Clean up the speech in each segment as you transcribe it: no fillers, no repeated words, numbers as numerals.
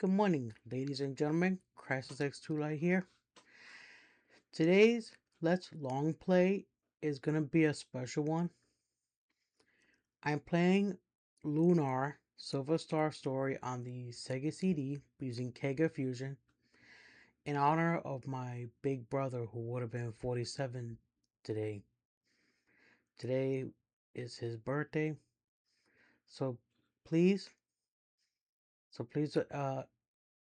Good morning, ladies and gentlemen. Crisis X2 Light here. Today's Let's Long Play is gonna be a special one. I'm playing LUNAR Silver Star Story on the Sega CD using Kega Fusion in honor of my big brother who would have been 47 today. Today is his birthday. So please, so please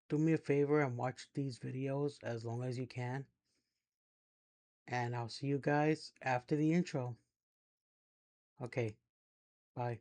do me a favor and watch these videos as long as you can. And I'll see you guys after the intro. Okay, bye.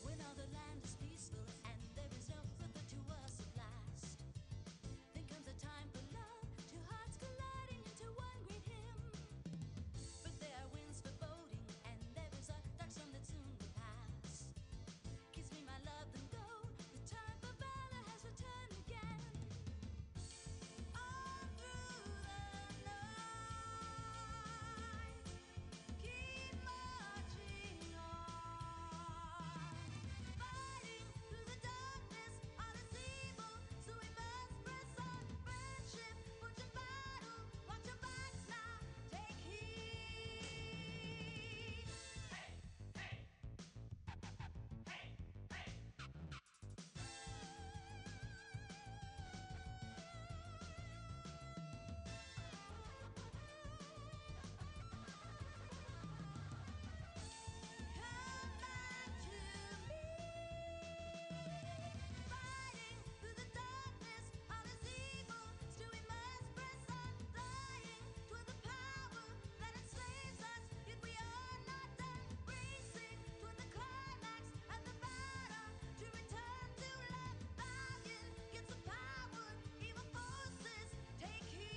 When all the land is peaceful and there is no further to us at last, then comes a time for love, two hearts colliding into one great hymn. But there are winds foreboding and there is a dark storm that soon will pass. Kiss me, my love, then go. The time for valor has returned again. All through the night, keep marching on. Fighting through the darkness, all is evil, so we must press on. Friendship, fortune, battle, watch your backs now, take heed. Come back to me. Fighting through the darkness, all is evil, still we must press on. Flying toward the power that enslaves us, yet we are not done. Racing toward the climax and the battle to return to love. Valiant gets the power, evil forces take heed.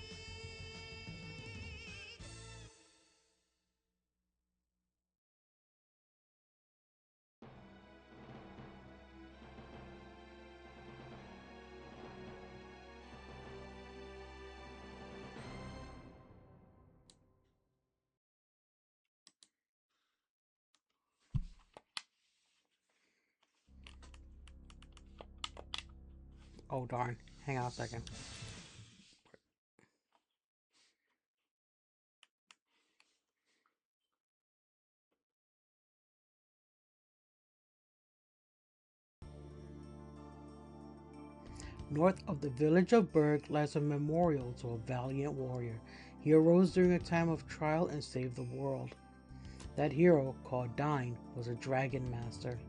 Oh darn, hang on a second. North of the village of Berg lies a memorial to a valiant warrior. He arose during a time of trial and saved the world. That hero, called Dine, was a Dragonmaster.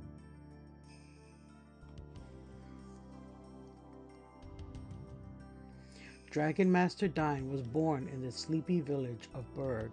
Dragonmaster Dine was born in the sleepy village of Berg.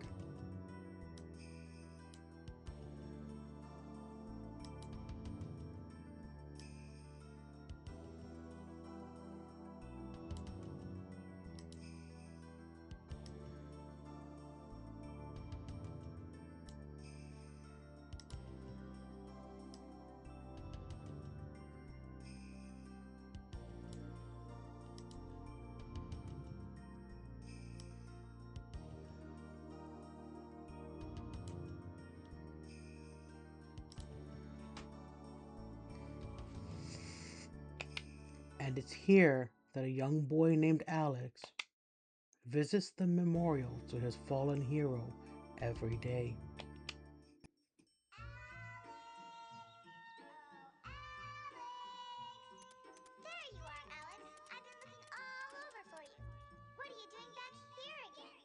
And it's here that a young boy named Alex visits the memorial to his fallen hero every day. There you are, Alex. I've been looking all over for you. What are you doing back here again?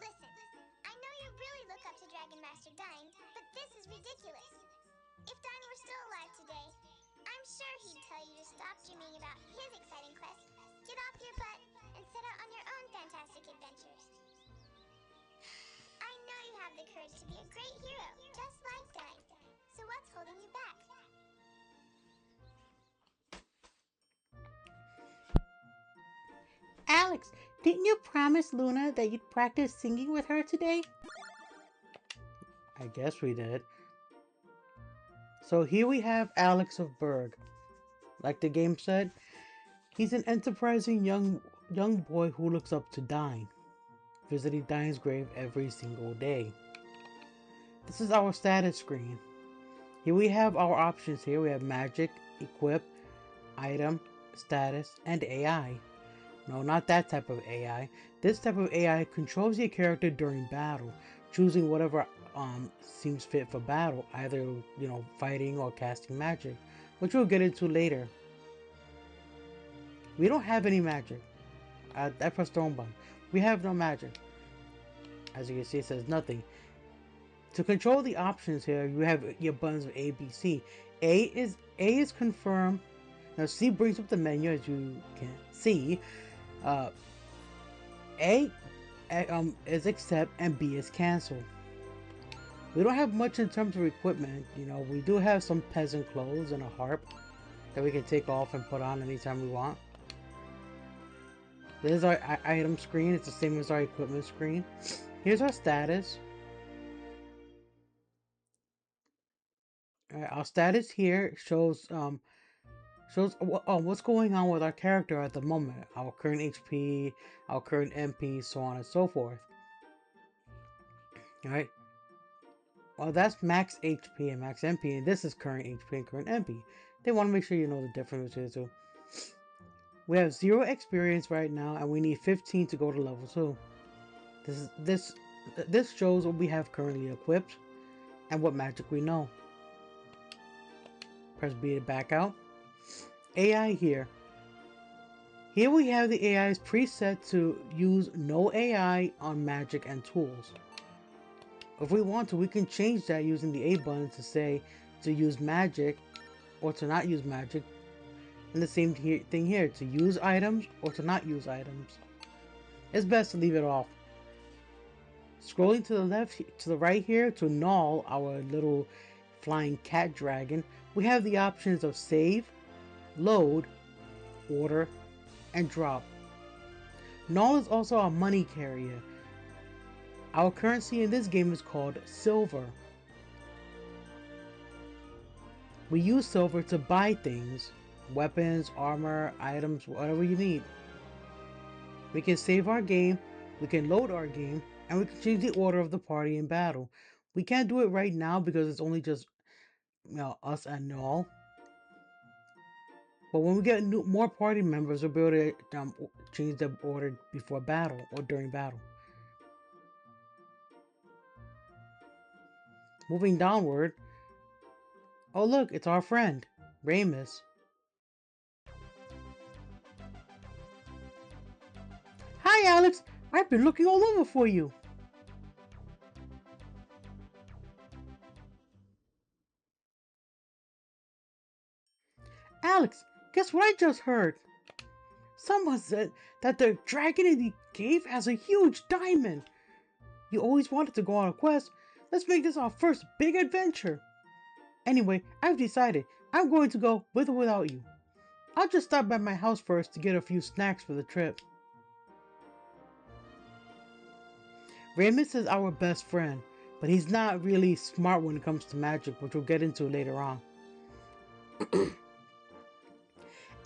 Listen, I know you really look up to Dragonmaster Dine, but this is ridiculous. If Dine were still alive today, I'm sure he'd tell you to stop dreaming about his exciting quest, get off your butt, and set out on your own fantastic adventures. I know you have the courage to be a great hero, just like Dine. So what's holding you back? Alex, didn't you promise Luna that you'd practice singing with her today? I guess we did. So here we have Alex of Berg. Like the game said, he's an enterprising young boy who looks up to Dine, visiting Dine's grave every single day. This is our status screen. Here we have our options here. We have magic, equip, item, status, and AI. No, not that type of AI. This type of AI controls your character during battle, choosing whatever seems fit for battle, either fighting or casting magic, which we'll get into later. We don't have any magic. I pressed the wrong button. We have no magic. As you can see, it says nothing. To control the options here, you have your buttons of A, B, C. A is confirm. Now C brings up the menu, as you can see. A is accept and B is cancel. We don't have much in terms of equipment. We do have some peasant clothes and a harp that we can take off and put on anytime we want. This is our item screen. It's the same as our equipment screen. Here's our status. Alright, our status here shows what's going on with our character at the moment. Our current HP, our current MP, so on and so forth. Alright. Well, that's max HP and max MP, and this is current HP and current MP. They want to make sure you know the difference between the two. We have 0 experience right now, and we need 15 to go to level 2. This shows what we have currently equipped and what magic we know. Press B to back out. AI here. Here we have the AI's preset to use no AI on magic and tools. If we want to, we can change that using the A button to say to use magic or to not use magic. And the same thing here, to use items or to not use items. It's best to leave it off. Scrolling to the left, to the right here, to Nall, our little flying cat dragon, we have the options of save, load, order, and drop. Nall is also our money carrier. Our currency in this game is called Silvar. We use silver to buy things, weapons, armor, items, whatever you need. We can save our game, we can load our game, and we can change the order of the party in battle. We can't do it right now because it's only just us and Nall. But when we get more party members, we'll be able to change the order before battle or during battle. Moving downward. Oh look, it's our friend, Ramus. Hi Alex, I've been looking all over for you. Alex, guess what I just heard? Someone said that the dragon in the cave has a huge diamond. You always wanted to go on a quest. Let's make this our first big adventure. Anyway, I've decided I'm going to go with or without you. I'll just stop by my house first to get a few snacks for the trip. Ramus is our best friend, but he's not really smart when it comes to magic, which we'll get into later on.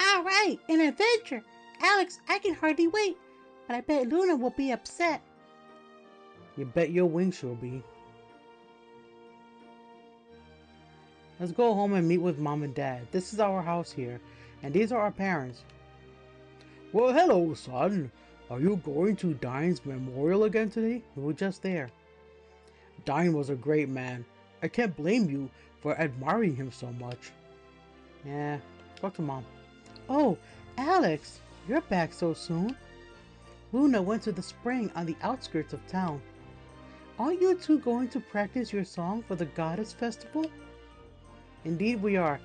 Alright, an adventure! Alex, I can hardly wait, but I bet Luna will be upset. You bet your wings she'll be. Let's go home and meet with Mom and Dad. This is our house here. And these are our parents. Well, hello, son. Are you going to Dine's memorial again today? We were just there. Dine was a great man. I can't blame you for admiring him so much. Yeah, talk to Mom. Oh, Alex, you're back so soon. Luna went to the spring on the outskirts of town. Aren't you two going to practice your song for the Goddess Festival? Indeed we are.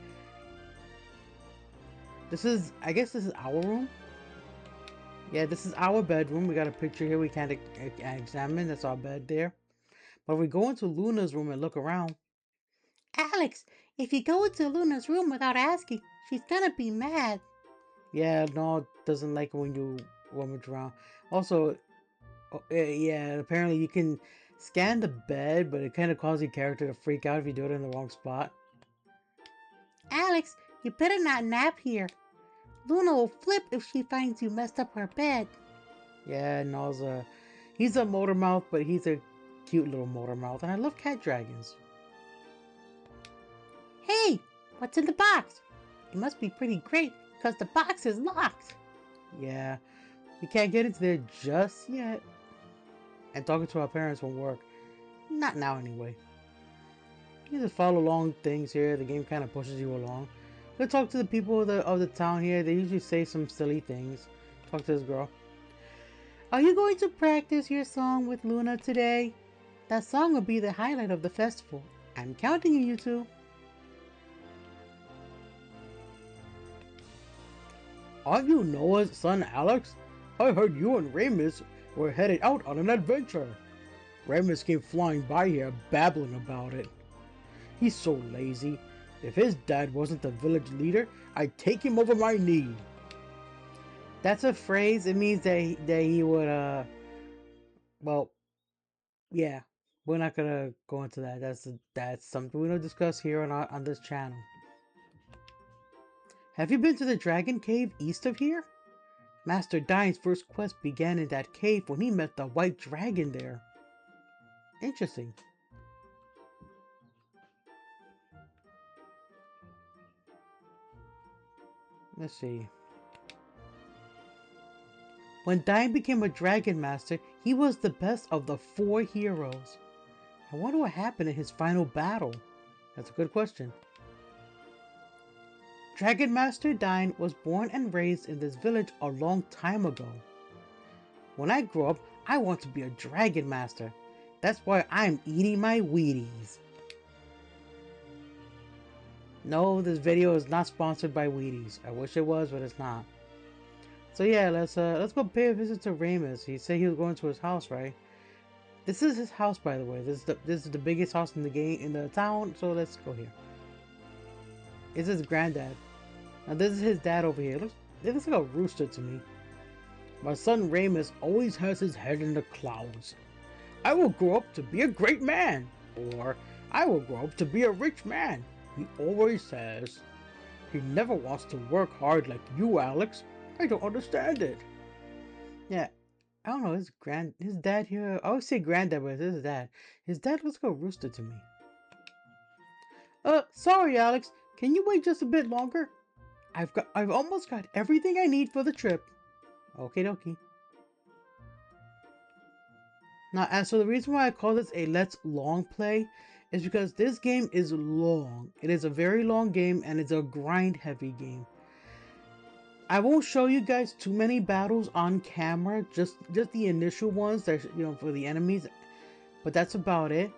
I guess this is our room? Yeah, this is our bedroom. We got a picture here we can't examine. That's our bed there. But if we go into Luna's room and look around. Alex, if you go into Luna's room without asking, she's gonna be mad. Yeah, no, doesn't like when you rummage around. Also, yeah, apparently you can scan the bed, but it kind of causes your character to freak out if you do it in the wrong spot. Alex, you better not nap here. Luna will flip if she finds you messed up her bed. Yeah, Nall's he's a motor mouth, but he's a cute little motor mouth, and I love cat dragons. Hey, what's in the box? It must be pretty great, because the box is locked. Yeah, we can't get into there just yet. And talking to our parents won't work. Not now, anyway. You just follow along things here. The game kind of pushes you along. Go talk to the people of the town here. They usually say some silly things. Talk to this girl. Are you going to practice your song with Luna today? That song will be the highlight of the festival. I'm counting on you two. Aren't you Noah's son, Alex? I heard you and Ramus were headed out on an adventure. Ramus came flying by here babbling about it. He's so lazy. If his dad wasn't the village leader, I'd take him over my knee. That's a phrase. It means that he would, well, yeah. We're not gonna go into that. That's something we don't discuss here on this channel. Have you been to the Dragon Cave east of here? Master Dine's first quest began in that cave when he met the white dragon there. Interesting. Let's see. When Dine became a Dragon Master, he was the best of the 4 heroes. I wonder what happened in his final battle. That's a good question. Dragon Master Dine was born and raised in this village a long time ago. When I grow up, I want to be a Dragon Master. That's why I'm eating my Wheaties. No, this video is not sponsored by Wheaties. I wish it was, but it's not. So yeah, let's go pay a visit to Ramus. He said he was going to his house, right? This is his house, by the way. This is the biggest house in the game, in the town. So let's go here. This is his granddad. Now this is his dad over here. It looks like a rooster to me. My son Ramus always has his head in the clouds. I will grow up to be a great man, or I will grow up to be a rich man. He always says. He never wants to work hard like you, Alex. I don't understand it. Yeah, I don't know. His dad here. I always say granddad, but it's his dad. His dad looks like a rooster to me. Sorry, Alex. Can you wait just a bit longer? I've almost got everything I need for the trip. Okie dokie. Now, and so the reason why I call this a Let's Long Play is because this game is long. It is a very long game, and it's a grind-heavy game. I won't show you guys too many battles on camera, just the initial ones that, for the enemies, but that's about it.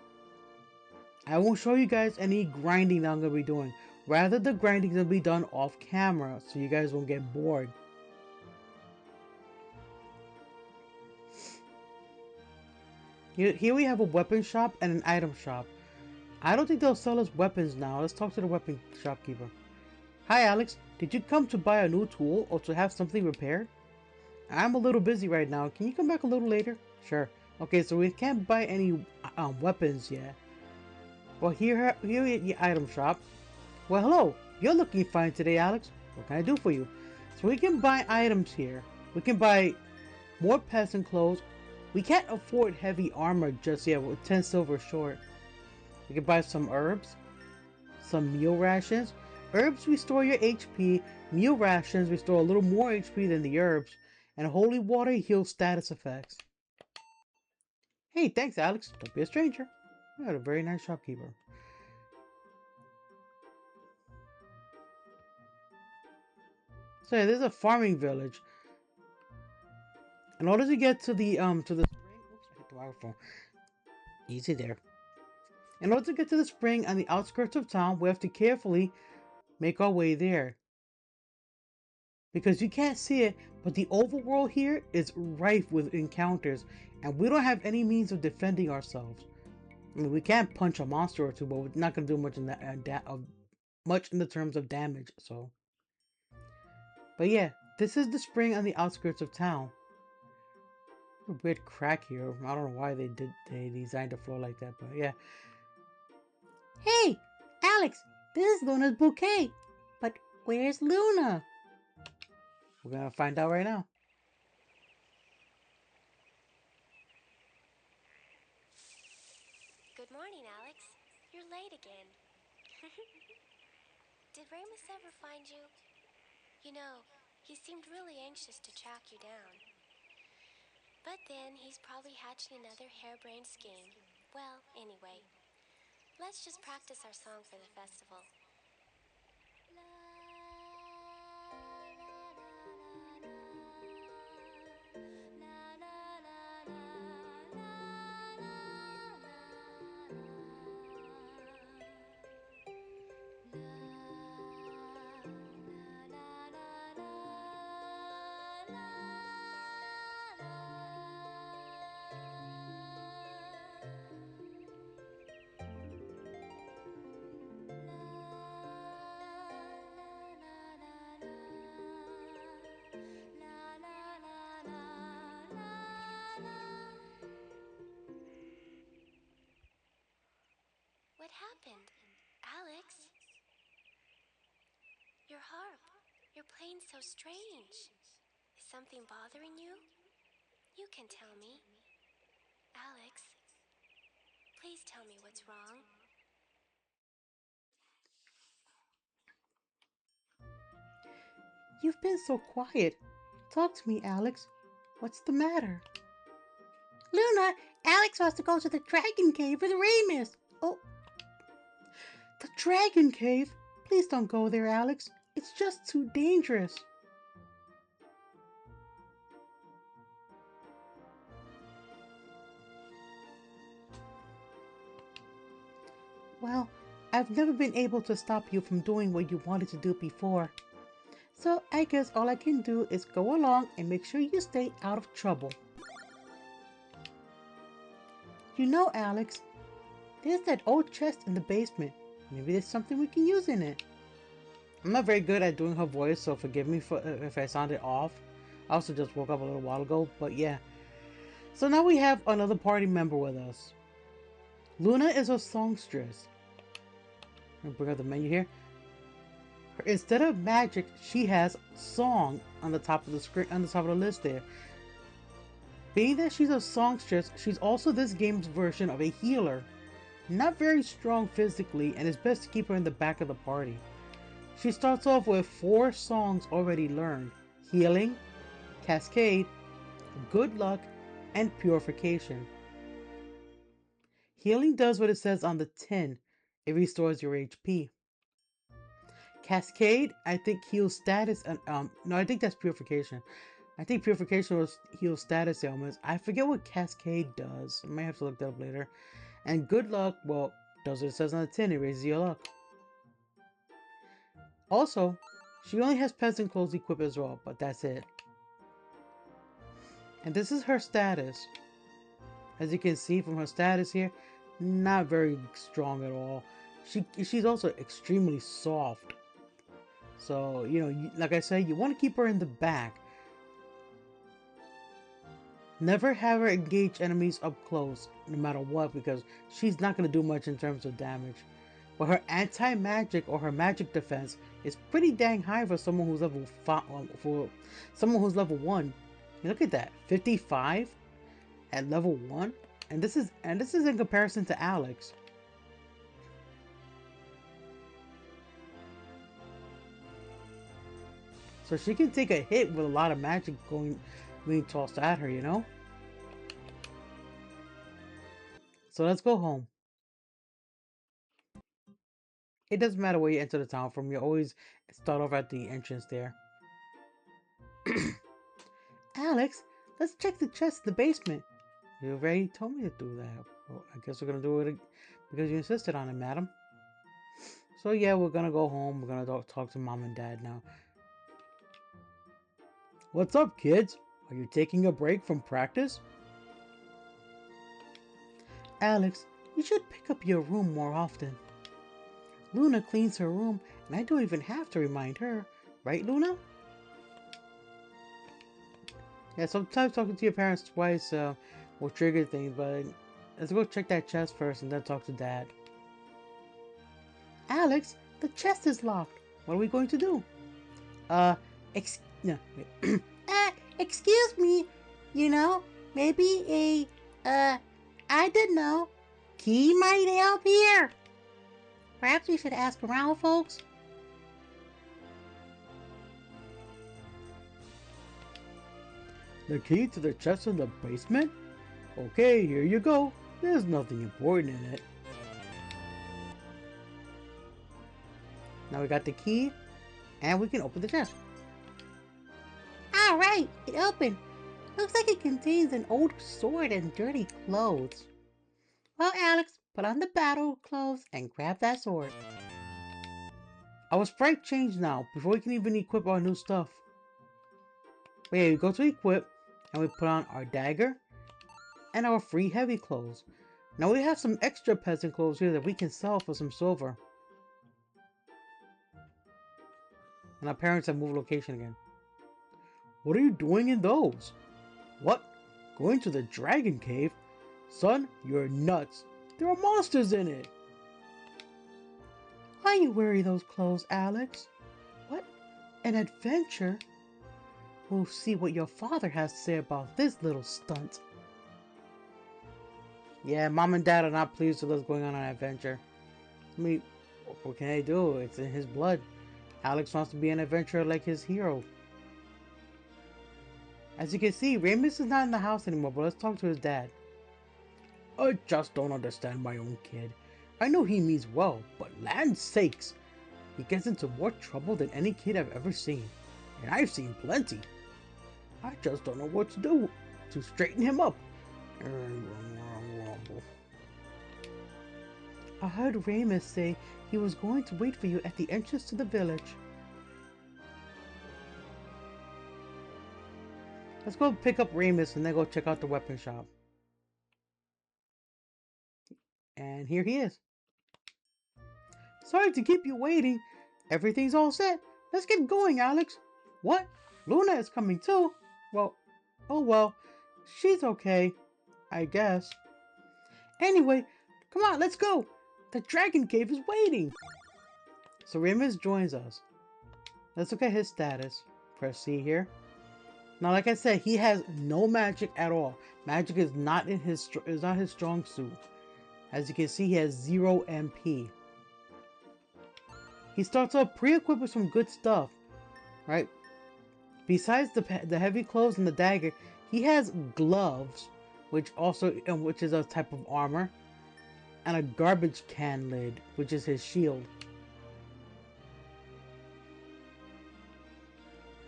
I won't show you guys any grinding that I'm gonna be doing. Rather, the grinding is gonna be done off camera, so you guys won't get bored. Here we have a weapon shop and an item shop. I don't think they'll sell us weapons now. Let's talk to the weapon shopkeeper. Hi Alex, did you come to buy a new tool or to have something repaired? I'm a little busy right now. Can you come back a little later? Sure. Okay, so we can't buy any weapons yet. Well, here at the item shop. Well, hello. You're looking fine today, Alex. What can I do for you? So we can buy items here. We can buy more peasant clothes. We can't afford heavy armor just yet. We're 10 silver short. We can buy some herbs, some meal rations. Herbs restore your HP, meal rations restore a little more HP than the herbs, and holy water heals status effects. Hey, thanks Alex, don't be a stranger. You got a very nice shopkeeper. So yeah, this is a farming village. In order to get to the spring, oops, I hit the microphone. Easy there. In order to get to the spring on the outskirts of town, we have to carefully make our way there. Because you can't see it, but the overworld here is rife with encounters, and we don't have any means of defending ourselves. I mean, we can punch a monster or two, but we're not gonna do much in that much in the terms of damage. So, but yeah, this is the spring on the outskirts of town. A weird crack here. I don't know why they designed the floor like that, but yeah. Hey, Alex, this is Luna's bouquet. But where's Luna? We're gonna find out right now. Good morning, Alex. You're late again. Did Ramus ever find you? You know, he seemed really anxious to track you down. But then he's probably hatching another harebrained scheme. Well, anyway, let's just practice our song for the festival. What happened? Alex? Your harp. You're playing so strange. Is something bothering you? You can tell me. Alex, please tell me what's wrong. You've been so quiet. Talk to me, Alex. What's the matter? Luna, Alex wants to go to the Dragon Cave with Ramus. Oh, the Dragon Cave? Please don't go there, Alex. It's just too dangerous. Well, I've never been able to stop you from doing what you wanted to do before. So I guess all I can do is go along and make sure you stay out of trouble. You know, Alex, there's that old chest in the basement. Maybe there's something we can use in it. I'm not very good at doing her voice, so forgive me for if I sounded off. I also just woke up a little while ago, but yeah. So now we have another party member with us. Luna is a songstress. I'll bring up the menu here. Instead of magic, she has song on the top of the screen, on the top of the list there. Being that she's a songstress, she's also this game's version of a healer. Not very strong physically, and it's best to keep her in the back of the party. She starts off with 4 songs already learned: Healing, Cascade, Good Luck, and Purification. Healing does what it says on the tin. It restores your HP. Cascade, I think heals status and no, I think that's Purification. I think Purification was heals status ailments. I forget what Cascade does. I might have to look that up later. And Good Luck, well, does what it says on the tin. It raises your luck. Also, she only has peasant clothes equipped as well, but that's it. And this is her status. As you can see from her status here, not very strong at all. She's also extremely soft. So, you know, like I said, you want to keep her in the back. Never have her engage enemies up close, no matter what, because she's not going to do much in terms of damage. But her anti-magic or her magic defense is pretty dang high for someone who's level 5, for someone who's level 1. Look at that, 55 at level 1, and this is in comparison to Alex. So she can take a hit with a lot of magic being tossed at her, you know? So let's go home. It doesn't matter where you enter the town from, you always start off at the entrance there. Alex, let's check the chest in the basement. You already told me to do that. Well, I guess we're gonna do it because you insisted on it, madam. So yeah, we're gonna go home. We're gonna talk to mom and dad now. What's up, kids? Are you taking a break from practice? Alex, you should pick up your room more often. Luna cleans her room, and I don't even have to remind her. Right, Luna? Yeah, sometimes talking to your parents twice will trigger things, but let's go check that chest first and then talk to Dad. Alex, the chest is locked. What are we going to do? No, wait. Excuse me. You know, maybe I don't know. Key might help here. Perhaps we should ask around, folks. The key to the chest in the basement? Okay, here you go. There's nothing important in it. Now we got the key, and we can open the chest. Alright, it opened. Looks like it contains an old sword and dirty clothes. Well, Alex, put on the battle clothes and grab that sword. Our sprite changed now, before we can even equip our new stuff. But yeah, we go to equip, and we put on our dagger, and our free heavy clothes. Now we have some extra peasant clothes here that we can sell for some silver. And our parents have moved location again. What are you doing in those? What? Going to the dragon cave? Son, you're nuts. There are monsters in it. Why you wearing those clothes, Alex? What? An adventure? We'll see what your father has to say about this little stunt. Yeah, mom and dad are not pleased with us going on an adventure. I mean, what can I do? It's in his blood. Alex wants to be an adventurer like his hero. As you can see, Ramus is not in the house anymore, but let's talk to his dad. I just don't understand my own kid. I know he means well, but land's sakes, he gets into more trouble than any kid I've ever seen. And I've seen plenty. I just don't know what to do to straighten him up. I heard Ramus say he was going to wait for you at the entrance to the village. Let's go pick up Ramus and then go check out the weapon shop. And here he is. Sorry to keep you waiting. Everything's all set. Let's get going, Alex. What? Luna is coming too? Well, oh well. She's okay, I guess. Anyway, come on, let's go. The dragon cave is waiting. So Ramus joins us. Let's look at his status. Press C here. Now, like I said, he has no magic at all. Magic is not his strong suit. As you can see, he has 0 MP. He starts off pre-equipped with some good stuff, right? Besides the heavy clothes and the dagger, he has gloves, which is a type of armor, and a garbage can lid, which is his shield.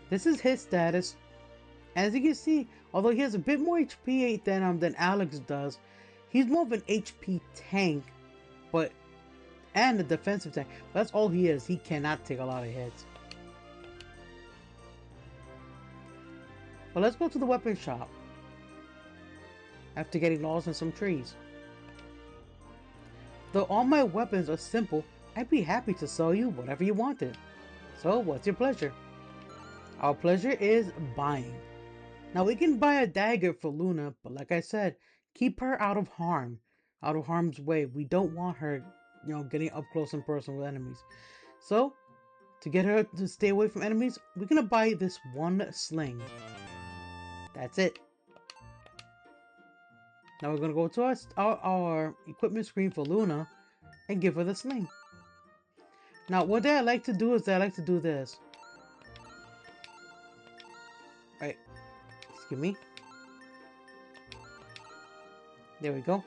This is his status. As you can see, although he has a bit more HP than Alex does, he's more of an HP tank, and a defensive tank. That's all he is. He cannot take a lot of hits. But let's go to the weapon shop. After getting lost in some trees. Though all my weapons are simple, I'd be happy to sell you whatever you wanted. So, what's your pleasure? Our pleasure is buying. Now we can buy a dagger for Luna, but like I said, keep her out of harm's way. We don't want her, getting up close and personal with enemies. So, to get her to stay away from enemies, we're gonna buy this one sling. That's it. Now we're gonna go to our equipment screen for Luna and give her the sling. Now, what I like to do is I like to do this. Excuse me. There we go.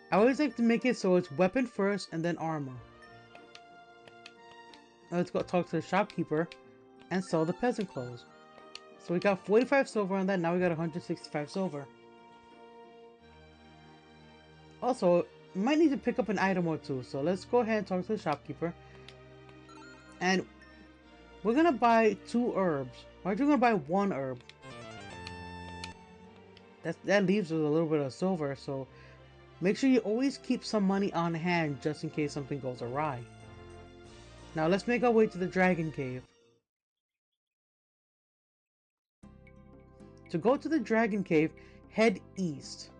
I always like to make it so it's weapon first and then armor. Now let's go talk to the shopkeeper and sell the peasant clothes. So we got 45 silver on that, now we got 165 silver. Also, we might need to pick up an item or two, so let's go ahead and talk to the shopkeeper. And we're gonna buy 2 herbs. Why are you gonna buy 1 herb? That leaves us a little bit of silver, so make sure you always keep some money on hand just in case something goes awry. Now let's make our way to the Dragon Cave. To go to the Dragon Cave, head east.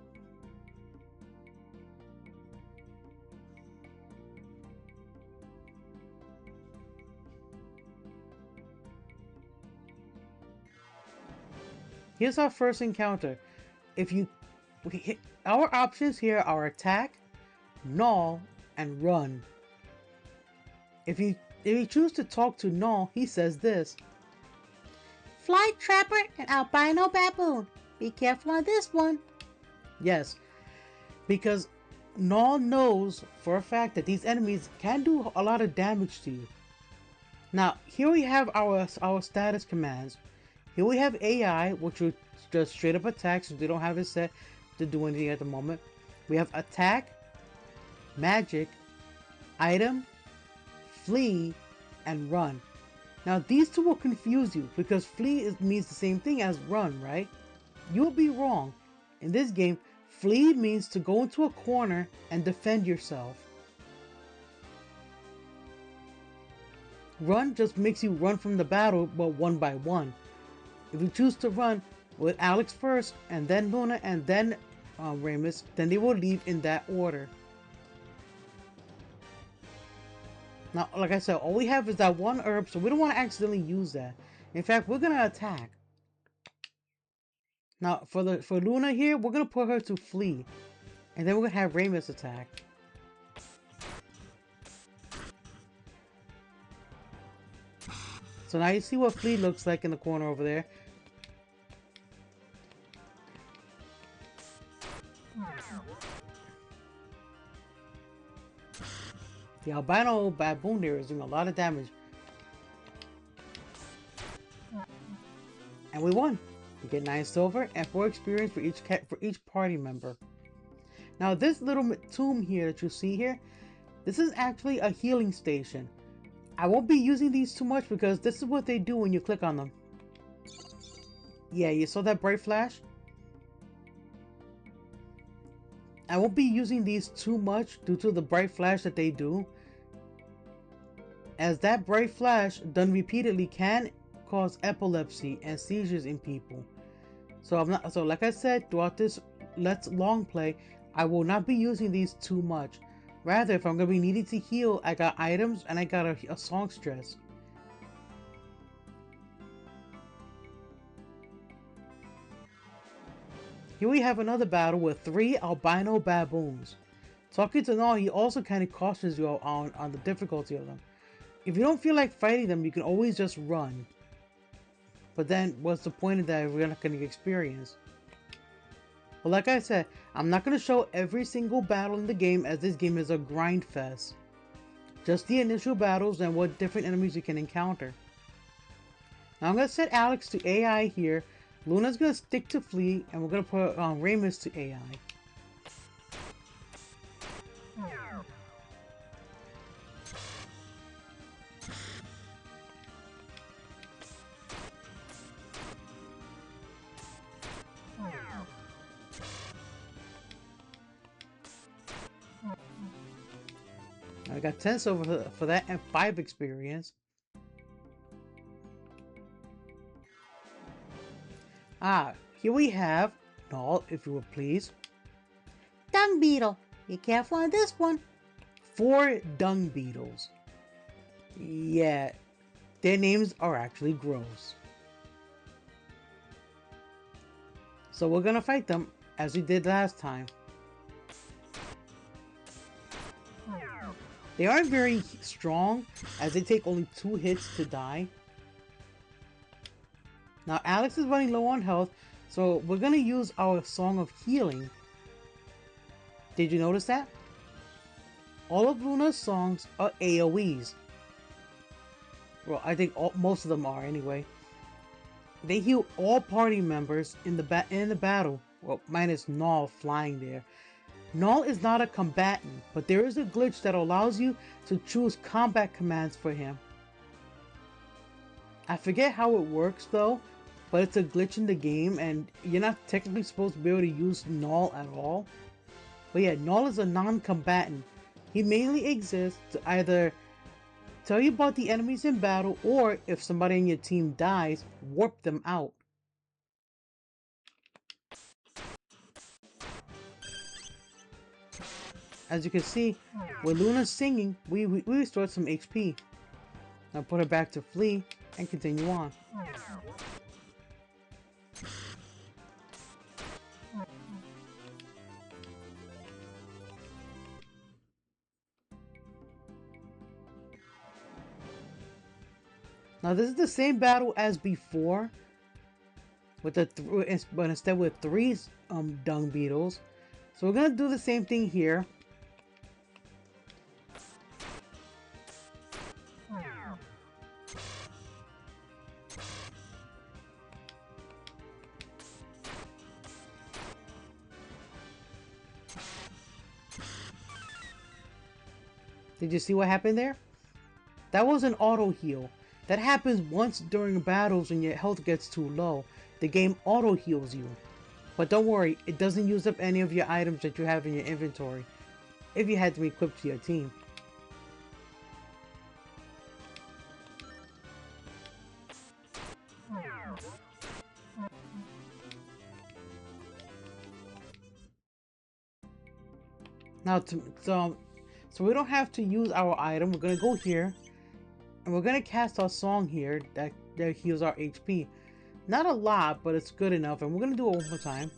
Here's our first encounter. Our options here are attack, Nall, and run. If you choose to talk to Nall, he says this. Fly trapper and albino baboon. Be careful on this one. Yes, because Nall knows for a fact that these enemies can do a lot of damage to you. Now, here we have our status commands. Here we have AI, which will just straight up attack, so they don't have it set to do anything at the moment. We have attack, magic, item, flee, and run. Now these two will confuse you because flee means the same thing as run, right? You'll be wrong. In this game, flee means to go into a corner and defend yourself. Run just makes you run from the battle, but one by one. If you choose to run with Alex first, and then Luna, and then Ramus, then they will leave in that order. Now, like I said, all we have is that 1 herb, so we don't want to accidentally use that. In fact, we're gonna attack. Now, for Luna here, we're gonna put her to flee, and then we're gonna have Ramus attack. So now you see what flee looks like in the corner over there. The albino baboon there is doing a lot of damage. And we won. We get 9 silver and 4 experience for each party member. Now this little tomb here that you see here, this is actually a healing station. I won't be using these too much because this is what they do when you click on them. Yeah, you saw that bright flash? I won't be using these too much due to the bright flash that they do, as that bright flash done repeatedly can cause epilepsy and seizures in people. So like I said, throughout this long play, I will not be using these too much. Rather, if I'm going to be needing to heal, I got items and I got a Songstress. Here we have another battle with 3 albino baboons. Talking to Nall, he also kind of cautions you on the difficulty of them. If you don't feel like fighting them, you can always just run. But then, what's the point of that if we're not going to get experience? But like I said, I'm not going to show every single battle in the game, as this game is a grind fest. Just the initial battles and what different enemies you can encounter. Now I'm going to set Alex to AI here. Luna's going to stick to flee, and we're going to put Ramus to AI. I got 10 silver for that and 5 experience. Here we have Nall, if you would please. Dung beetle. Be careful on this one. 4 dung beetles. Yeah, their names are actually gross. So we're gonna fight them as we did last time. They aren't very strong, as they take only 2 hits to die. Now Alex is running low on health, So we're gonna use our Song of Healing. Did you notice that? All of Luna's songs are AoEs. Well, I think most of them are anyway. They heal all party members in the battle. Well, minus Nall flying there. Nall is not a combatant, but there is a glitch that allows you to choose combat commands for him. I forget how it works though, but it's a glitch in the game and you're not technically supposed to be able to use Nall at all. But yeah, Nall is a non-combatant. He mainly exists to either tell you about the enemies in battle, or if somebody in your team dies, warp them out. As you can see, with Luna's singing, we restored some HP. Now put her back to flee and continue on. Now this is the same battle as before, with but instead with 3 dung beetles. So we're gonna do the same thing here. Did you see what happened there? That was an auto heal. That happens once during battles when your health gets too low. The game auto heals you. But don't worry, it doesn't use up any of your items that you have in your inventory, if you had them equipped to your team. Now, so we don't have to use our item. We're gonna go here, and we're gonna cast our song here that heals our HP. Not a lot, but it's good enough, and we're gonna do it one more time.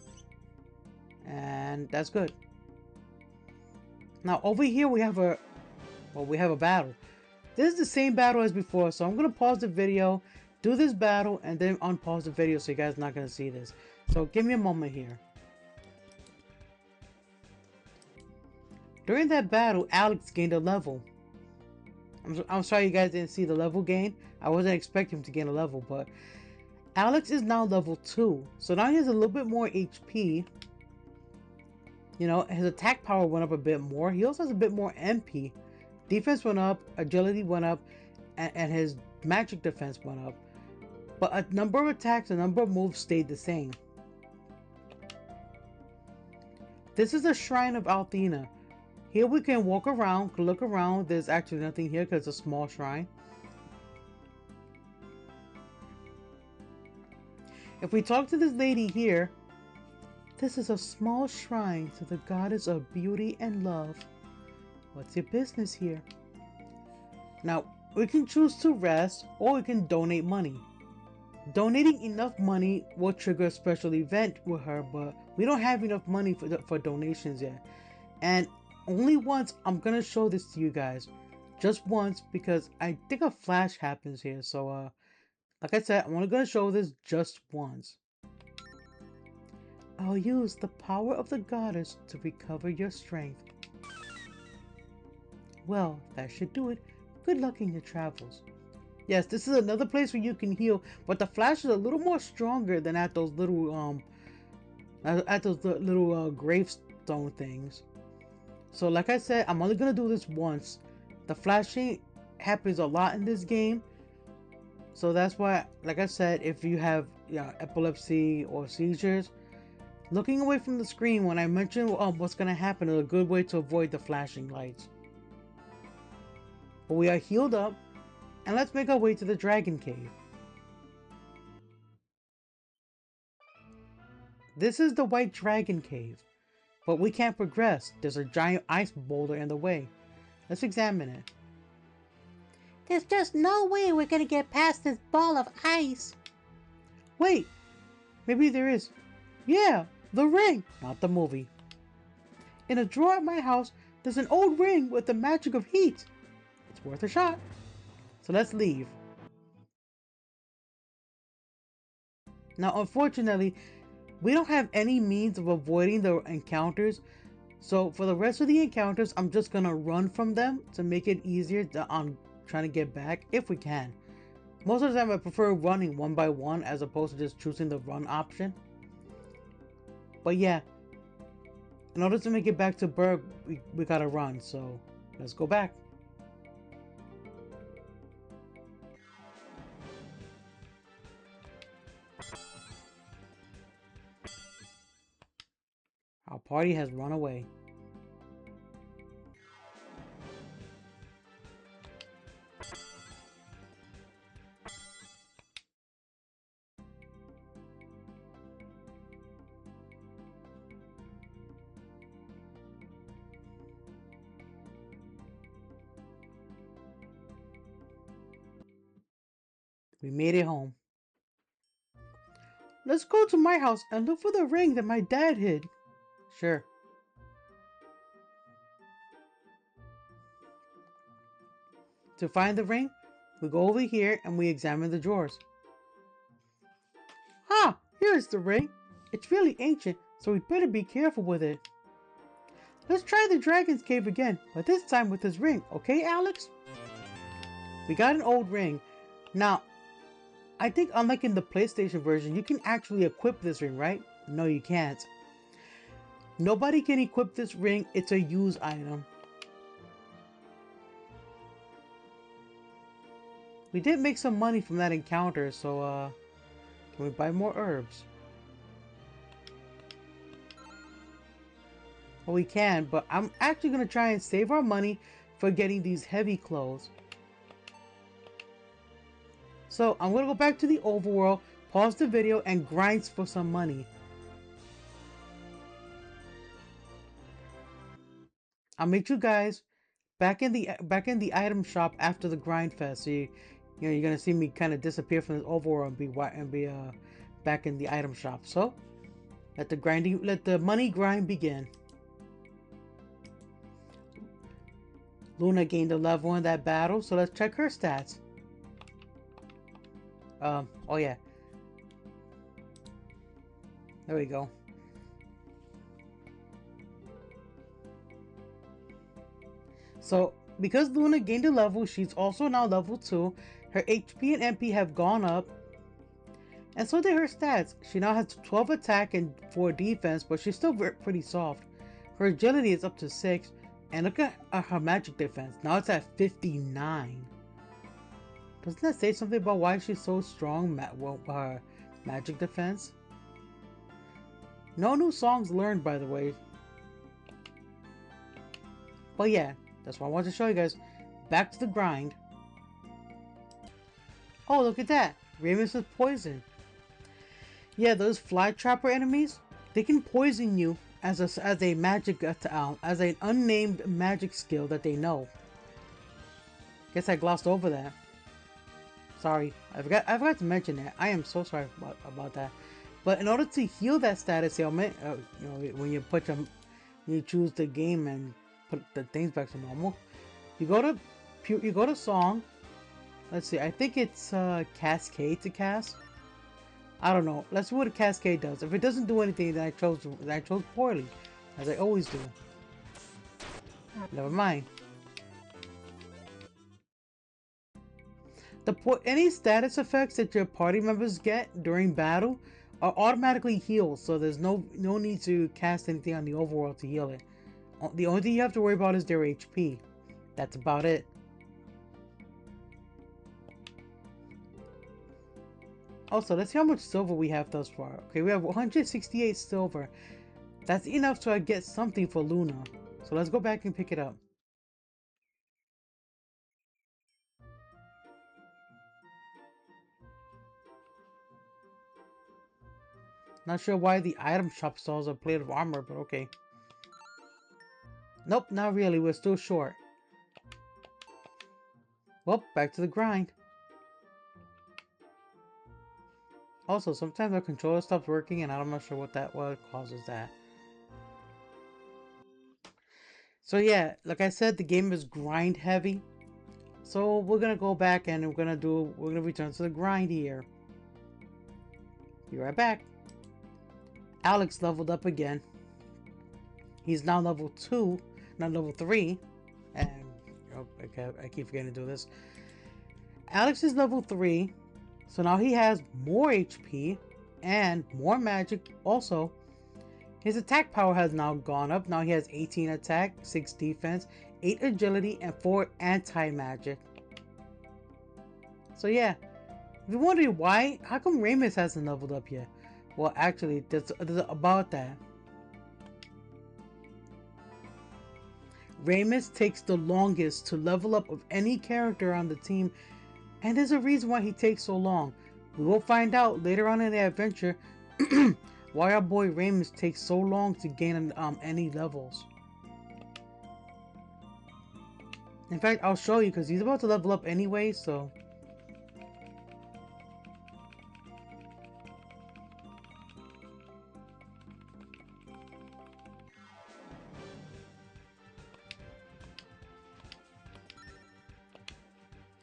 And that's good. Now over here we have a battle. This is the same battle as before, so I'm gonna pause the video, do this battle, and then unpause the video so you guys are not gonna see this. So give me a moment here. During that battle, Alex gained a level. I'm sorry you guys didn't see the level gain. I wasn't expecting him to gain a level, but Alex is now level 2. So now he has a little bit more HP. You know, his attack power went up a bit more. He also has a bit more MP. Defense went up, agility went up, and his magic defense went up. But a number of attacks, a number of moves stayed the same. This is a Shrine of Althena. Here we can walk around, look around. There's actually nothing here because it's a small shrine. If we talk to this lady here, this is a small shrine to the goddess of beauty and love. What's your business here? Now, we can choose to rest or we can donate money. Donating enough money will trigger a special event with her, but we don't have enough money for donations yet. And only once I'm gonna show this to you guys. Just once, because I think a flash happens here. So, like I said, I'm only gonna show this just once. I'll use the power of the goddess to recover your strength. Well, that should do it. Good luck in your travels. Yes, this is another place where you can heal, but the flash is a little more stronger than at those little gravestone things. So like I said, I'm only gonna do this once. The flashing happens a lot in this game, so that's why, like I said, if you have epilepsy or seizures, looking away from the screen when I mention what's gonna happen is a good way to avoid the flashing lights. But we are healed up, and let's make our way to the Dragon Cave. This is the White Dragon Cave, but we can't progress. There's a giant ice boulder in the way. Let's examine it. There's just no way we're gonna get past this ball of ice. Wait, maybe there is. Yeah, the ring, not the movie. In a drawer at my house, there's an old ring with the magic of heat. It's worth a shot. So let's leave. Now, unfortunately, we don't have any means of avoiding the encounters. So for the rest of the encounters, I'm just gonna run from them to make it easier on trying to get back if we can. Most of the time I prefer running one by one as opposed to just choosing the run option. But yeah, in order to make it back to Berg, we gotta run, so let's go back. Our party has run away. We made it home. Let's go to my house and look for the ring that my dad hid. Sure. To find the ring, we go over here and we examine the drawers. Ah, here's the ring. It's really ancient, so we'd better be careful with it. Let's try the dragon's cave again, but this time with his ring, okay, Alex? We got an old ring. Now, I think unlike in the PlayStation version, you can actually equip this ring, right? No, you can't. Nobody can equip this ring. It's a use item. We did make some money from that encounter, so can we buy more herbs? Well, we can, but I'm actually going to try and save our money for getting these heavy clothes. So I'm going to go back to the overworld, pause the video, and grind for some money. I'll meet you guys back in the item shop after the grind fest. So you're gonna see me kind of disappear from this overworld and be back in the item shop. So let the money grind begin. Luna gained a level in that battle, so let's check her stats. Oh yeah. There we go. So, because Luna gained a level, she's also now level 2. Her HP and MP have gone up. And so did her stats. She now has 12 attack and 4 defense, but she's still pretty soft. Her agility is up to 6. And look at her magic defense. Now it's at 59. Doesn't that say something about why she's so strong? Her magic defense? No new songs learned, by the way. But yeah, that's what I wanted to show you guys. Back to the grind. Oh, look at that. Ramus is poison. Yeah, those fly trapper enemies, they can poison you as a magic as an unnamed magic skill that they know. Guess I glossed over that. Sorry, I forgot to mention that. I am so sorry about that. But in order to heal that status ailment, you know, when you choose the game and put the things back to normal, you go to song. Let's see, I think it's Cascade to cast. I don't know. Let's see what a Cascade does. If it doesn't do anything, then I chose poorly, as I always do. Never mind. Any status effects that your party members get during battle are automatically healed, so there's no need to cast anything on the overworld to heal it. The only thing you have to worry about is their HP. That's about it. Also, let's see how much silver we have thus far. Okay, we have 168 silver. That's enough to get something for Luna. So let's go back and pick it up. Not sure why the item shop sells a plate of armor, but okay. Nope, not really. We're still short. Well, back to the grind. Also, sometimes our controller stops working and I'm not sure what causes that. So yeah, like I said, the game is grind heavy. So we're gonna go back and we're gonna return to the grind here. Be right back. Alex leveled up again. He's now level 2, not level 3. And okay, I keep forgetting to do this. Alex is level 3, so now he has more HP and more magic also. His attack power has now gone up. Now he has 18 attack, 6 defense, 8 agility, and 4 anti-magic. So yeah, if you're wondering why, how come Ramus hasn't leveled up yet? Well, actually, there's about that. Ramus takes the longest to level up of any character on the team, and there's a reason why he takes so long. We will find out later on in the adventure why our boy Ramus takes so long to gain any levels. In fact, I'll show you because he's about to level up anyway, so...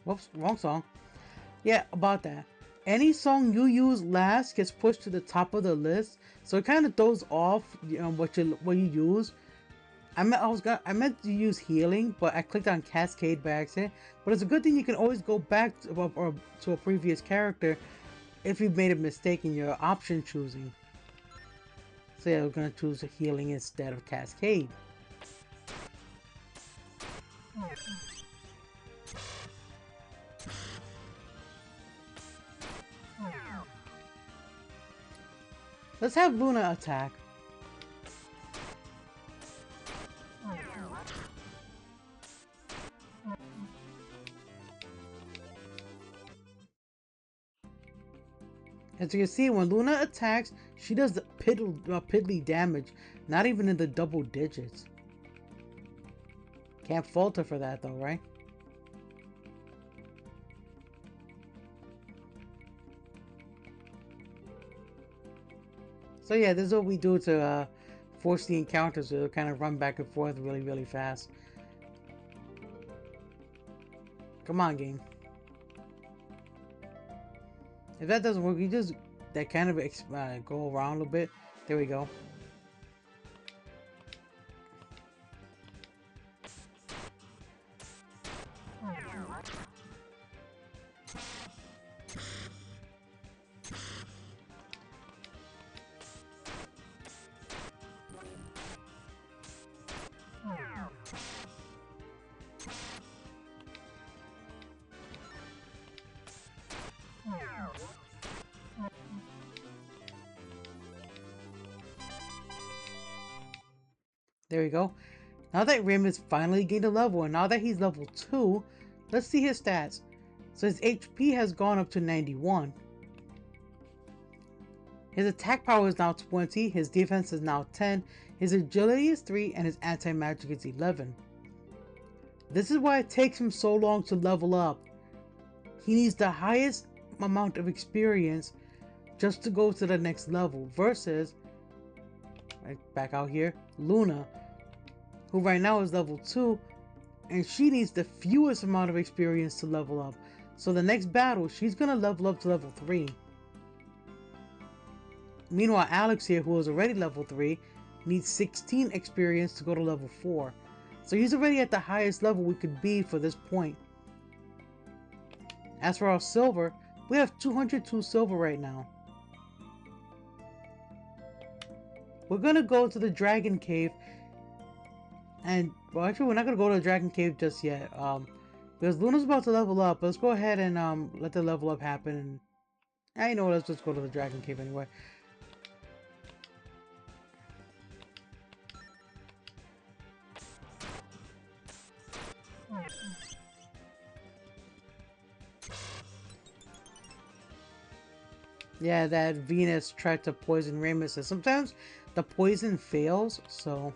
Whoops, wrong song. Yeah, about that. Any song you use last gets pushed to the top of the list, so it kind of throws off what you use. I meant to use healing, but I clicked on Cascade by accident. But it's a good thing you can always go back to a previous character if you made a mistake in your option choosing. So yeah, we're gonna choose healing instead of Cascade. Let's have Luna attack. As you can see, when Luna attacks, she does the piddly damage, not even in the double digits. Can't fault her for that though, right? So yeah, this is what we do to force the encounters to kind of run back and forth really fast. Come on, game. If that doesn't work, you just that kind of go around a little bit. There we go. There we go. Now that Ramus finally gained a level, and now that he's level 2, let's see his stats. So his HP has gone up to 91. His attack power is now 20, his defense is now 10, his agility is 3, and his anti-magic is 11. This is why it takes him so long to level up. He needs the highest amount of experience just to go to the next level, versus, back out here, Luna, who right now is level 2, and she needs the fewest amount of experience to level up. So the next battle, she's gonna level up to level 3. Meanwhile, Alex here, who is already level 3, needs 16 experience to go to level 4. So he's already at the highest level we could be for this point. As for our silver, we have 202 silver right now. We're gonna go to the Dragon Cave, and well, actually, we're not gonna go to the Dragon Cave just yet. Because Luna's about to level up. Let's go ahead and let the level up happen. And you know what? Let's just go to the Dragon Cave anyway. Yeah, that Venus tried to poison Ramus. And sometimes the poison fails, so...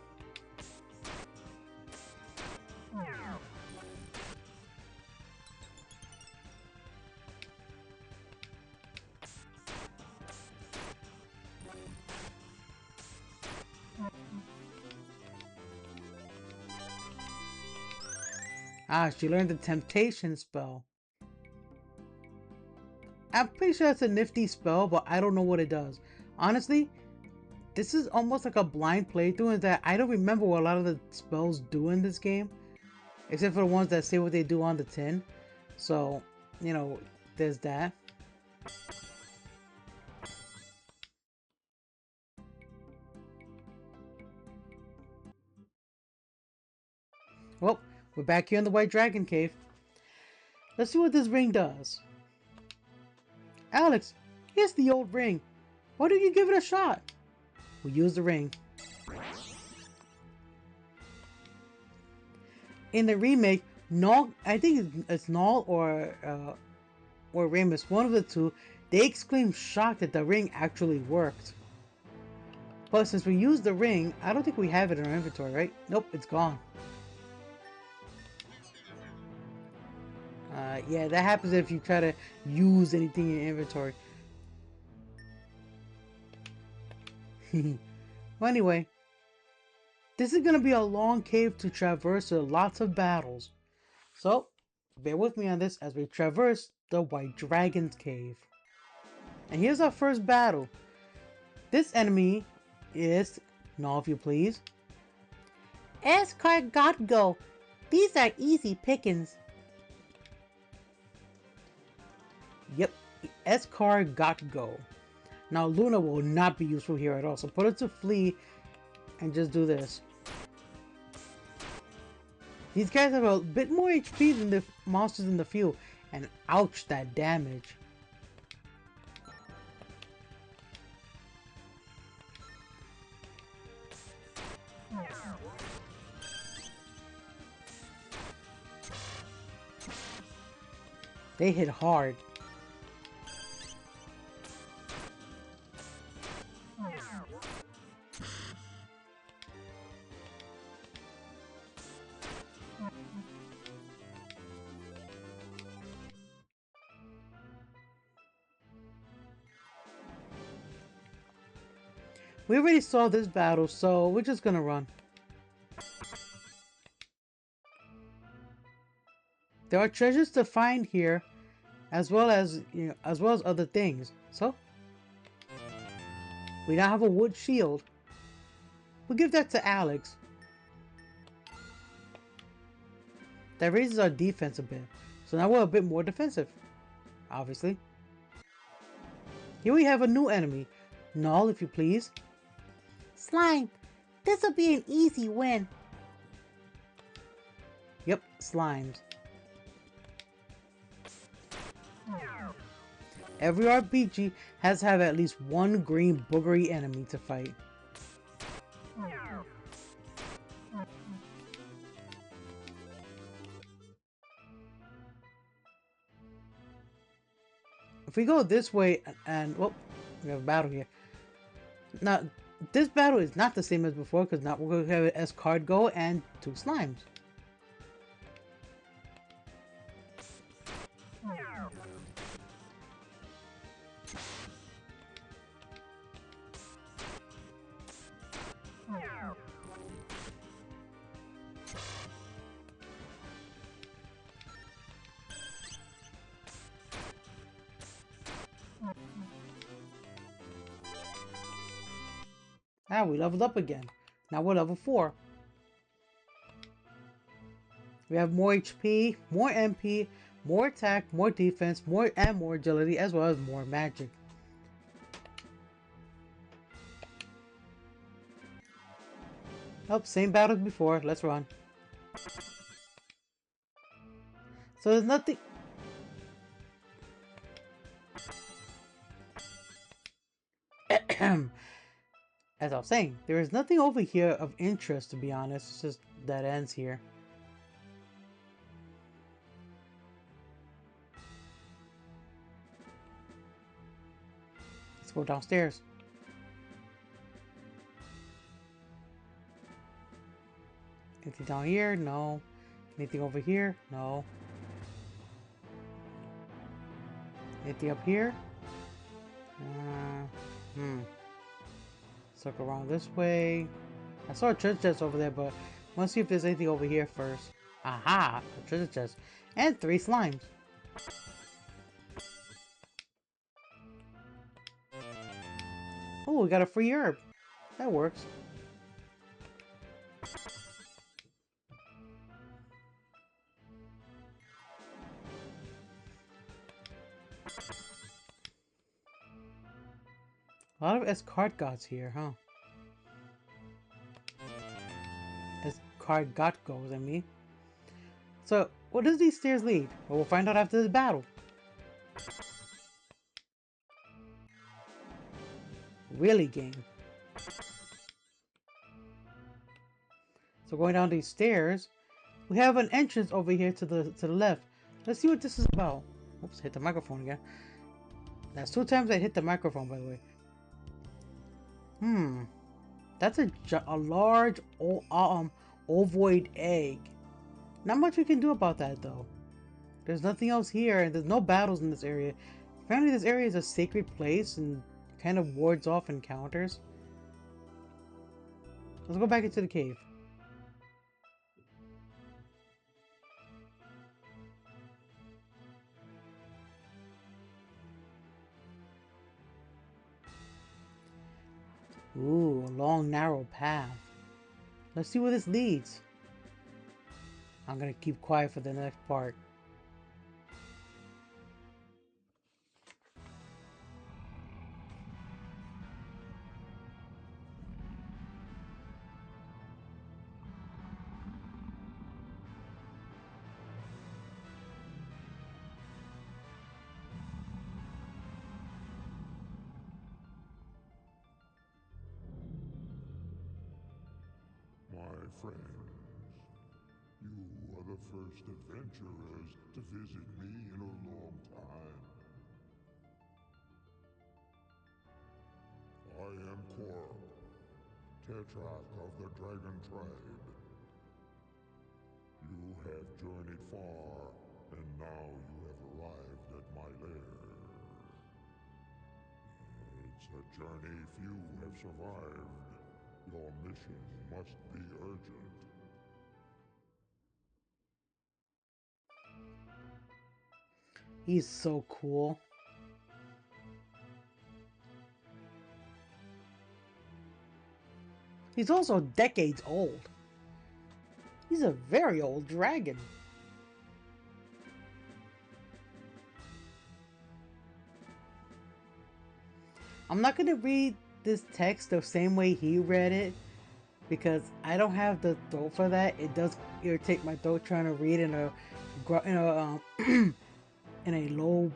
Ah, she learned the temptation spell. I'm pretty sure that's a nifty spell, but I don't know what it does. Honestly, this is almost like a blind playthrough in that I don't remember what a lot of the spells do in this game, except for the ones that say what they do on the tin. So, you know, there's that. Well, we're back here in the White Dragon Cave. Let's see what this ring does. Alex, here's the old ring. Why don't you give it a shot? We use the ring. In the remake, Nall, I think it's Nall or Ramus, one of the two, they exclaimed shocked that the ring actually worked. But since we used the ring, I don't think we have it in our inventory, right? Nope, it's gone. Yeah, that happens if you try to use anything in your inventory. Well, anyway, this is going to be a long cave to traverse with lots of battles. So, bear with me on this as we traverse the White Dragon's Cave. And here's our first battle. This enemy is, Nall, if you please. Escargot. These are easy pickings. Yep, Escargot. Now Luna will not be useful here at all, so put it to flee and just do this. These guys have a bit more HP than the monsters in the field, and ouch, that damage. They hit hard. We already saw this battle, so we're just gonna run. There are treasures to find here, as well as other things. So we now have a wood shield. We'll give that to Alex. That raises our defense a bit, so now we're a bit more defensive, obviously. Here we have a new enemy. Nall, if you please. Slime. This'll be an easy win. Yep, slimes. Every RPG has to have at least one green boogery enemy to fight. If we go this way and well, we have a battle here. Now, this battle is not the same as before because now we're going to have an Escargot and 2 slimes. Ah, we leveled up again. Now we're level 4. We have more HP, more MP, more attack, more defense, more agility, as well as more magic. Oh, same battle as before. Let's run. So there's nothing... As I was saying, there is nothing over here of interest, to be honest. It's just dead ends here. Let's go downstairs. Anything down here? No. Anything over here? No. Anything up here? Circle around this way. I saw a treasure chest over there, but I want to see if there's anything over here first. Aha! A treasure chest. And 3 slimes. Oh, we got a free herb. That works. A lot of escargots here, huh? Escargot goes, I mean. So, where does these stairs lead? Well, we'll find out after this battle. Really, game. So going down these stairs, we have an entrance over here to the left. Let's see what this is about. Oops, hit the microphone again. That's 2 times I hit the microphone, by the way. That's a large ovoid egg. Not much we can do about that though. There's nothing else here, and there's no battles in this area. Apparently, this area is a sacred place and kind of wards off encounters. Let's go back into the cave. Ooh, a long, narrow path. Let's see where this leads. I'm gonna keep quiet for the next part. My friends, you are the first adventurers to visit me in a long time. I am Quark, Tetrarch of the Dragon Tribe. You have journeyed far, and now you have arrived at my lair. It's a journey few have survived. Your mission must be urgent. He's so cool. He's also decades old. He's a very old dragon. I'm not gonna read this text the same way he read it because I don't have the throat for that. It does irritate my throat trying to read in a in a low,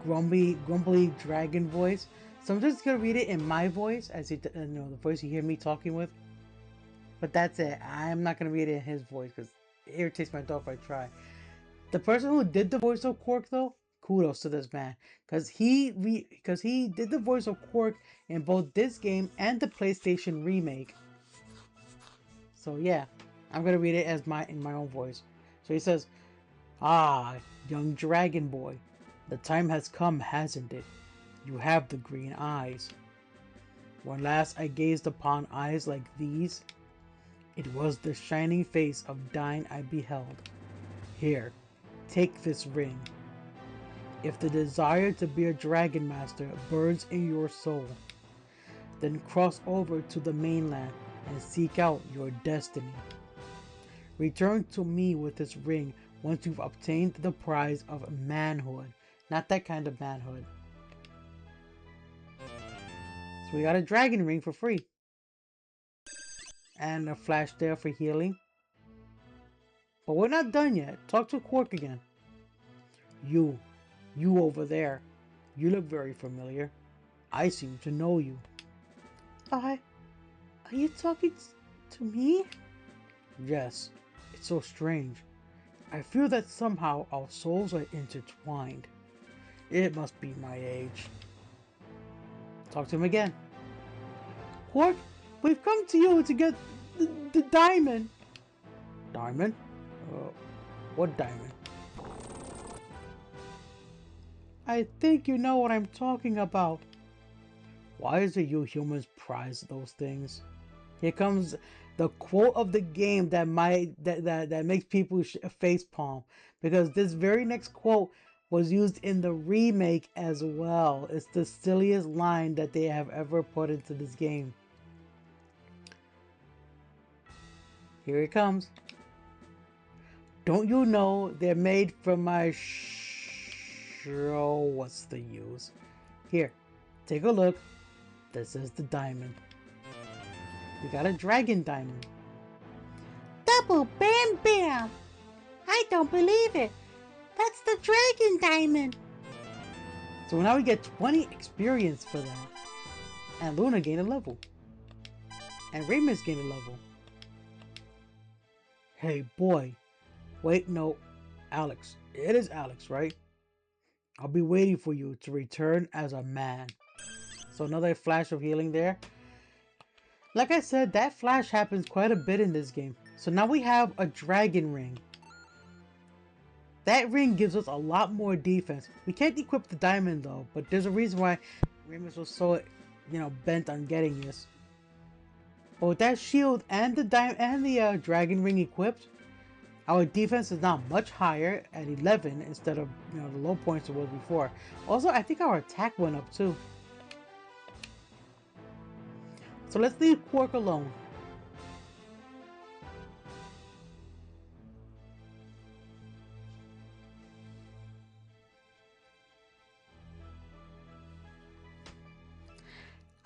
grumbly dragon voice. So I'm just gonna read it in my voice, as you know, the voice you hear me talking with. But that's it. I'm not gonna read it in his voice because it irritates my throat if I try. The person who did the voice of Quark, though, kudos to this man, because he did the voice of Quark in both this game and the PlayStation remake. So yeah, I'm gonna read it as in my own voice. So he says, "Ah, young dragon boy, the time has come, hasn't it? You have the green eyes. When last I gazed upon eyes like these, it was the shining face of thine I beheld. Here, take this ring. If the desire to be a Dragon Master burns in your soul, then cross over to the mainland and seek out your destiny. Return to me with this ring once you've obtained the prize of manhood." Not that kind of manhood. So we got a dragon ring for free. And a flash there for healing. But we're not done yet. Talk to Quark again. You over there. You look very familiar. I seem to know you. Are you talking to me? Yes, it's so strange. I feel that somehow our souls are intertwined. It must be my age. Talk to him again. Quark, we've come to you to get the diamond. Diamond? What diamond? I think you know what I'm talking about. Why is it you humans prize those things? Here comes the quote of the game that makes people face palm, because this very next quote was used in the remake as well. It's the silliest line that they have ever put into this game. Here it comes. Don't you know they're made from my what's the use? Here, take a look. This is the diamond. We got a dragon diamond. Double bam bam! I don't believe it. That's the dragon diamond. So now we get 20 experience for that. And Luna gained a level. And Ramus gained a level. Hey boy. Wait, no. Alex. It is Alex, right? I'll be waiting for you to return as a man. So another flash of healing there. Like I said, that flash happens quite a bit in this game. So now we have a dragon ring. That ring gives us a lot more defense. We can't equip the diamond though, but there's a reason why Ramus was so, bent on getting this. But with that shield and the dragon ring equipped, our defense is now much higher at 11 instead of the low points it was before. Also, I think our attack went up too. So let's leave Quark alone.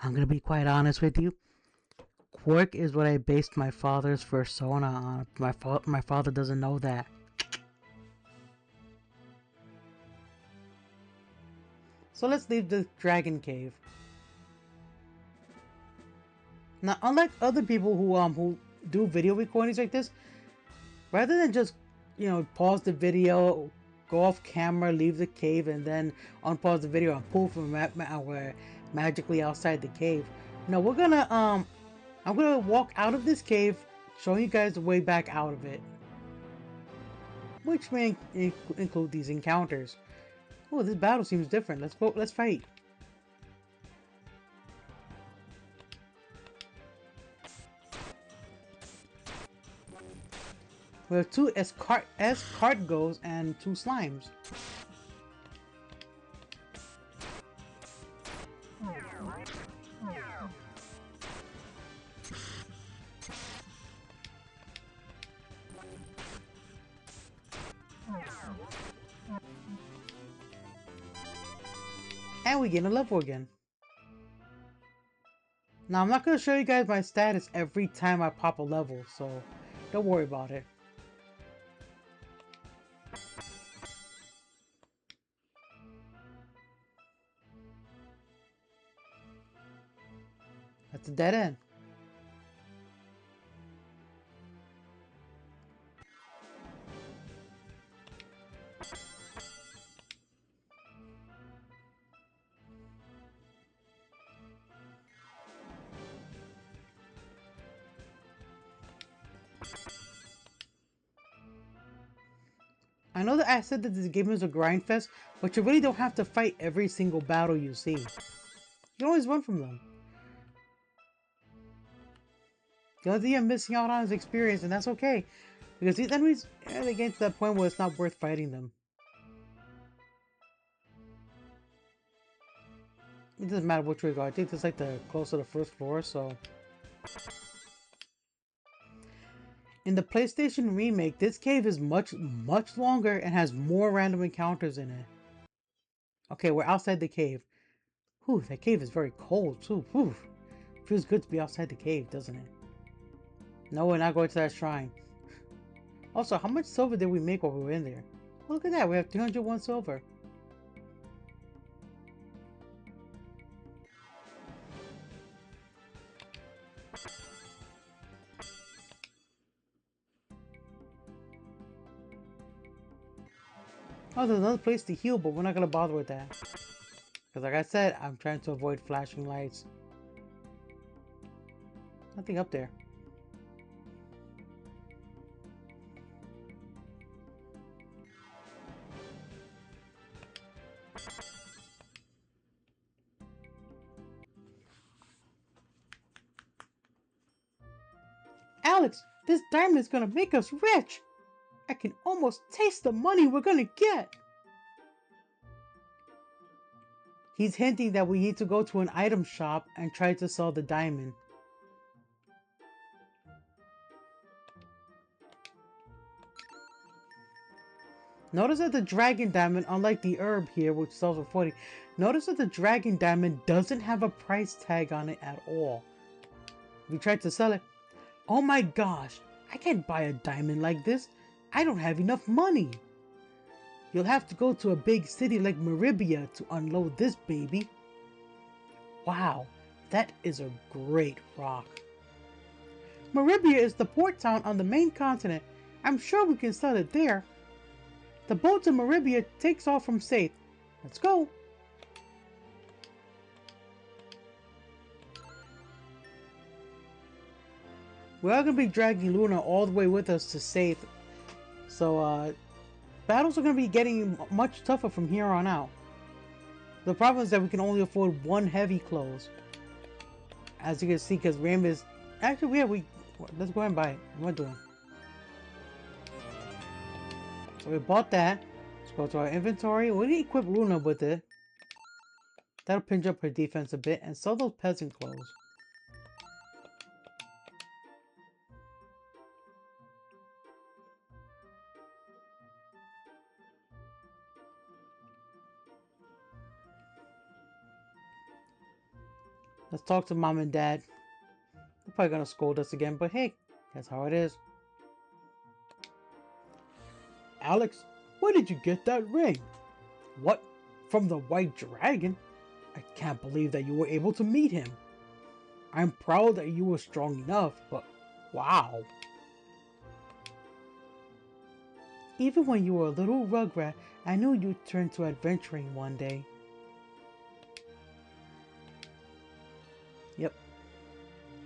I'm gonna be quite honest with you. Quark is what I based my father's persona on. My father doesn't know that. So let's leave the dragon cave. Now, unlike other people who do video recordings like this, rather than just pause the video, go off camera, leave the cave, and then unpause the video and pull from magically outside the cave. No, we're gonna I'm gonna walk out of this cave, showing you guys the way back out of it, which may include these encounters. Oh, this battle seems different. Let's go. Let's fight. We have two cart goes and two slimes. And we gain a level again. Now, I'm not going to show you guys my status every time I pop a level, so don't worry about it. That's a dead end. I know that I said that this game is a grind fest, but you really don't have to fight every single battle you see. You can always run from them. The only thing I'm missing out on is experience, and that's okay. Because these enemies, they get to that point where it's not worth fighting them. It doesn't matter which way you go. I think it's like the close to the first floor, so... In the PlayStation remake, this cave is much longer and has more random encounters in it. Okay, we're outside the cave. Whew, that cave is very cold too. Whew. Feels good to be outside the cave, doesn't it? No, we're not going to that shrine. Also, how much silver did we make while we were in there? Look at that, we have 301 silver. Oh, there's another place to heal, but we're not going to bother with that. Because like I said, I'm trying to avoid flashing lights. Nothing up there. Alex, this diamond is gonna make us rich! I can almost taste the money we're gonna get! He's hinting that we need to go to an item shop and try to sell the diamond. Notice that the dragon diamond, unlike the herb here, which sells for 40, notice that the dragon diamond doesn't have a price tag on it at all. We tried to sell it. Oh my gosh, I can't buy a diamond like this. I don't have enough money. You'll have to go to a big city like Maribia to unload this baby. Wow, that is a great rock. Maribia is the port town on the main continent. I'm sure we can sell it there. The boat to Maribia takes off from Saith. Let's go. We are going to be dragging Luna all the way with us to Saith. So, battles are going to be getting much tougher from here on out. The problem is that we can only afford one heavy close. As you can see, because Ramus... Actually, yeah, let's go ahead and buy it. What am I doing? So we bought that. Let's go to our inventory. We need to equip Luna with it. That'll pinch up her defense a bit. And sell those peasant clothes. Let's talk to Mom and Dad. They're probably gonna scold us again, but hey, that's how it is. Alex, where did you get that ring? What? From the White Dragon? I can't believe that you were able to meet him. I'm proud that you were strong enough, but wow. Even when you were a little rugrat, I knew you'd turn to adventuring one day. Yep.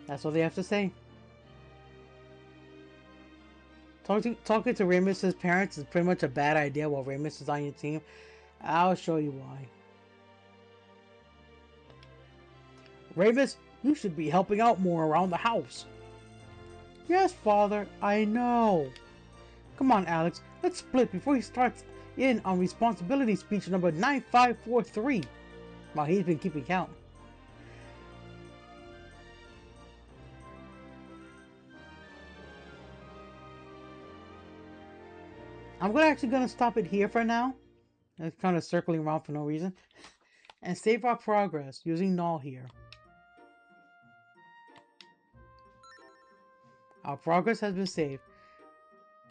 That's all they have to say. Talking to Ramus's parents is pretty much a bad idea while Ramus is on your team. I'll show you why. Ramus, you should be helping out more around the house. Yes, Father, I know. Come on, Alex, let's split before he starts in on responsibility speech number 9543. Wow, he's been keeping count. I'm actually gonna stop it here for now. It's kind of circling around for no reason. And save our progress using Nall here. Our progress has been saved.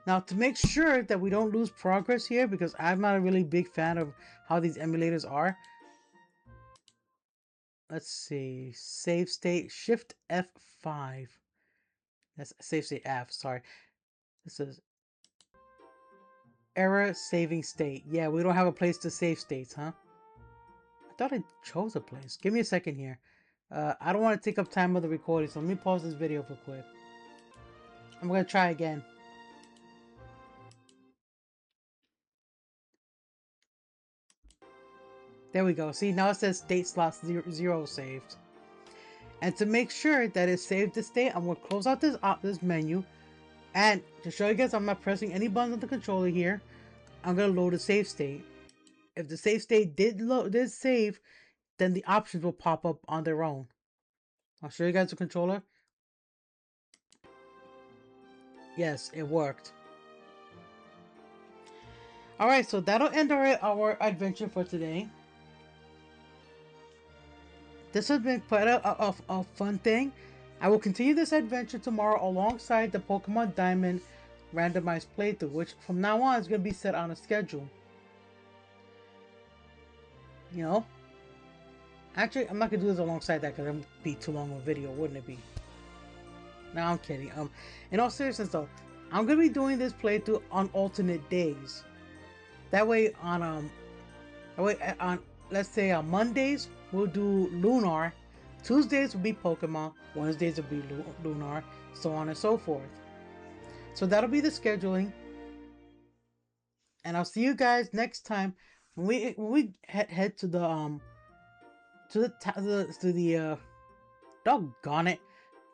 Now, to make sure that we don't lose progress here, because I'm not a really big fan of how these emulators are. Let's see. Save state. Shift F5. That's save state F. Sorry. This is error saving state. Yeah, we don't have a place to save states, huh? I thought I chose a place. Give me a second here. I don't want to take up time of the recording, so let me pause this video for quick. I'm going to try again. There we go. See, now it says state slots 0 saved. And to make sure that it saved the state, I'm going to close out this menu. And to show you guys I'm not pressing any buttons on the controller here, I'm going to load a save state. If the save state did save, then the options will pop up on their own. I'll show you guys the controller. Yes, it worked. Alright, so that'll end our adventure for today. This has been quite a fun thing. I will continue this adventure tomorrow alongside the Pokemon Diamond randomized playthrough, which from now on is going to be set on a schedule. You know? Actually, I'm not going to do this alongside that because it would be too long of a video, wouldn't it be? No, I'm kidding. In all seriousness though, I'm going to be doing this playthrough on alternate days. That way on let's say on Mondays, we'll do Lunar. Tuesdays will be Pokemon. Wednesdays will be Lunar. So on and so forth. So that'll be the scheduling. And I'll see you guys next time when we head to the doggone it,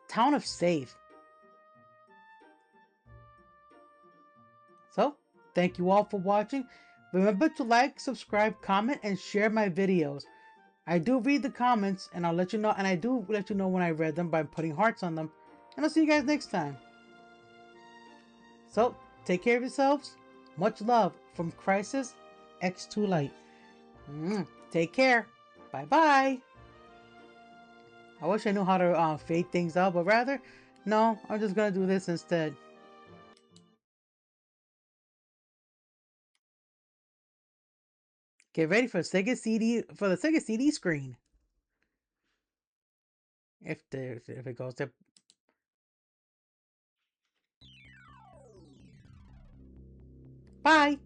town of Saith. So, thank you all for watching. Remember to like, subscribe, comment, and share my videos. I do read the comments, and I'll let you know, and I do let you know when I read them by putting hearts on them. And I'll see you guys next time. So, take care of yourselves. Much love from Crisis X2 Light. Take care. Bye-bye. I wish I knew how to fade things out, but rather, no, I'm just gonna do this instead. Get ready for Sega CD for the Sega CD screen. If it goes to. Bye.